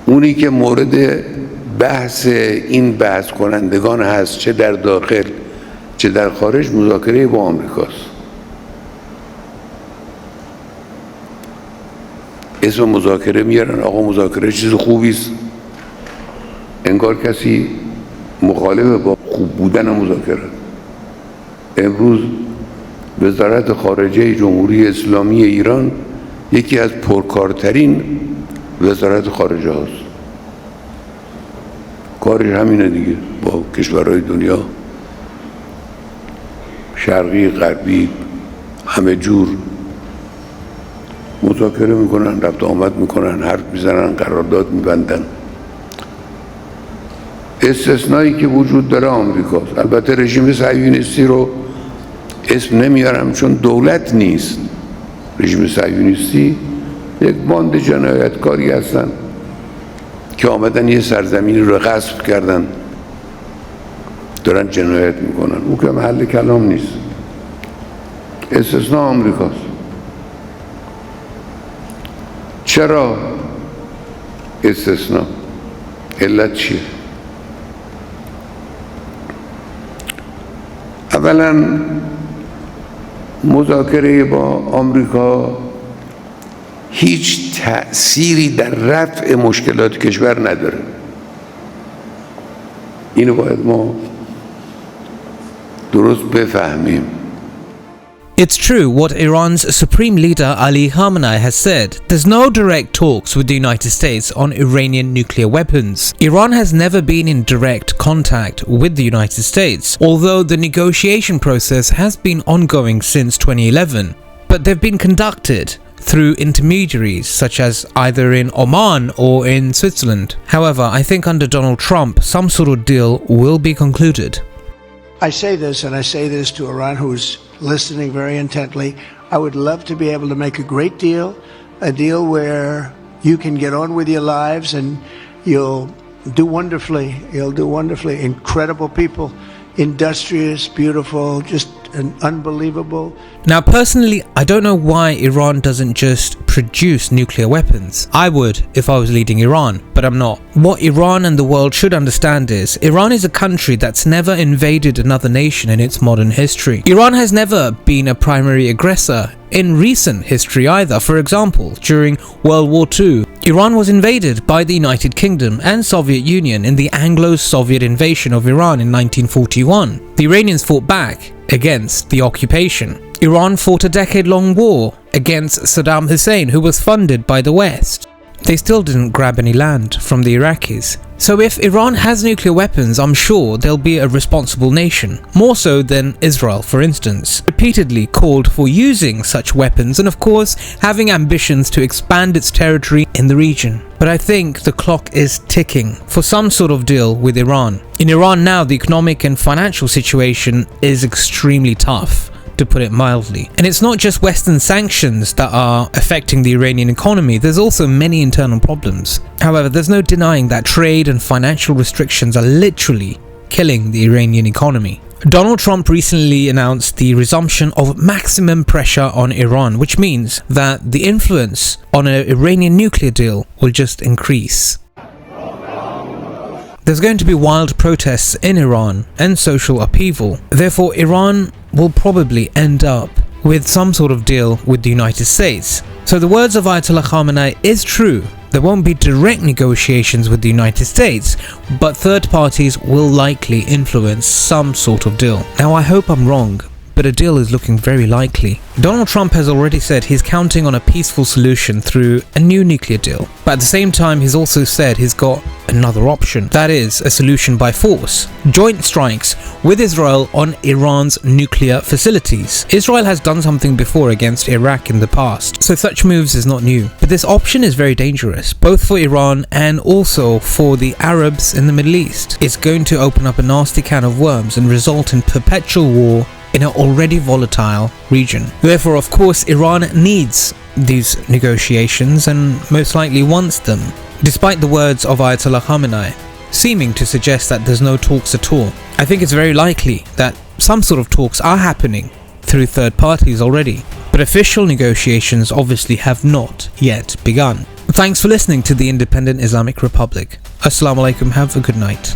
اونی که مورد بحث این بحث کنندگان هست، چه در داخل چه در خارج، مذاکره با آمریکاست. اسم مذاکره میارن، آقا مذاکره چیز خوبی است، انگار کسی مخالف با خوب بودن مذاکره. امروز وزارت خارجه جمهوری اسلامی ایران یکی از پرکارترین وزارت خارجه هاست. کارش همینه دیگه، با کشورهای دنیا شرقی غربی همه جور مذاکره میکنن، رفت آمد میکنن، حرف میزنن، قرارداد میبندن. استثنایی که وجود داره آمریکاست. البته رژیم صهیونیستی رو اسم نمیارم چون دولت نیست. رژیم صهیونیستی یک باند جنایتکاری هستن که آمدن یه سرزمینی رو غصب کردن، دارن جنایت میکنن. اون که محل کلام نیست. استثناء آمریکاست. چرا استثناء؟ علت چیه؟ اولا مذاکره با آمریکا هیچ تأثیری در رفع مشکلات کشور نداره. اینو باید ما درست بفهمیم. It's true what Iran's Supreme Leader Ali Khamenei has said. There's no direct talks with the United States on Iranian nuclear weapons. Iran has never been in direct contact with the United States, although the negotiation process has been ongoing since 2011. But they've been conducted through intermediaries such as either in Oman or in Switzerland. However, I think under Donald Trump, some sort of deal will be concluded. I say this, and I say this to Iran, who's listening very intently. I would love to be able to make a great deal, a deal where you can get on with your lives and you'll do wonderfully. You'll do wonderfully. Incredible people, industrious, beautiful, just an unbelievable. Now, personally, I don't know why Iran doesn't just produce nuclear weapons. I would if I was leading Iran, but I'm not. What Iran and the world should understand is Iran is a country that's never invaded another nation in its modern history. Iran has never been a primary aggressor in recent history either. For example, during World War II, Iran was invaded by the United Kingdom and Soviet Union in the Anglo-Soviet invasion of Iran in 1941. The Iranians fought back against the occupation. Iran fought a decade-long war against Saddam Hussein, who was funded by the West. They still didn't grab any land from the Iraqis. So if Iran has nuclear weapons, I'm sure they'll be a responsible nation, more so than Israel, for instance, repeatedly called for using such weapons and of course having ambitions to expand its territory in the region. But I think the clock is ticking for some sort of deal with Iran. In Iran now, the economic and financial situation is extremely tough, to put it mildly. And it's not just Western sanctions that are affecting the Iranian economy, there's also many internal problems. However, there's no denying that trade and financial restrictions are literally killing the Iranian economy. Donald Trump recently announced the resumption of maximum pressure on Iran, which means that the influence on an Iranian nuclear deal will just increase. There's going to be wild protests in Iran and social upheaval. Therefore, Iran will probably end up with some sort of deal with the United States. So the words of Ayatollah Khamenei is true. There won't be direct negotiations with the United States, but third parties will likely influence some sort of deal. Now, I hope I'm wrong, but a deal is looking very likely. Donald Trump has already said he's counting on a peaceful solution through a new nuclear deal. But at the same time, he's also said he's got another option. That is, a solution by force. Joint strikes with Israel on Iran's nuclear facilities. Israel has done something before against Iraq in the past, so such moves is not new. But this option is very dangerous, both for Iran and also for the Arabs in the Middle East. It's going to open up a nasty can of worms and result in perpetual war in an already volatile region. Therefore, of course, Iran needs these negotiations and most likely wants them, despite the words of Ayatollah Khamenei seeming to suggest that there's no talks at all. I think it's very likely that some sort of talks are happening through third parties already, but official negotiations obviously have not yet begun. Thanks for listening to the Independent Islamic Republic. Assalamu alaikum, have a good night.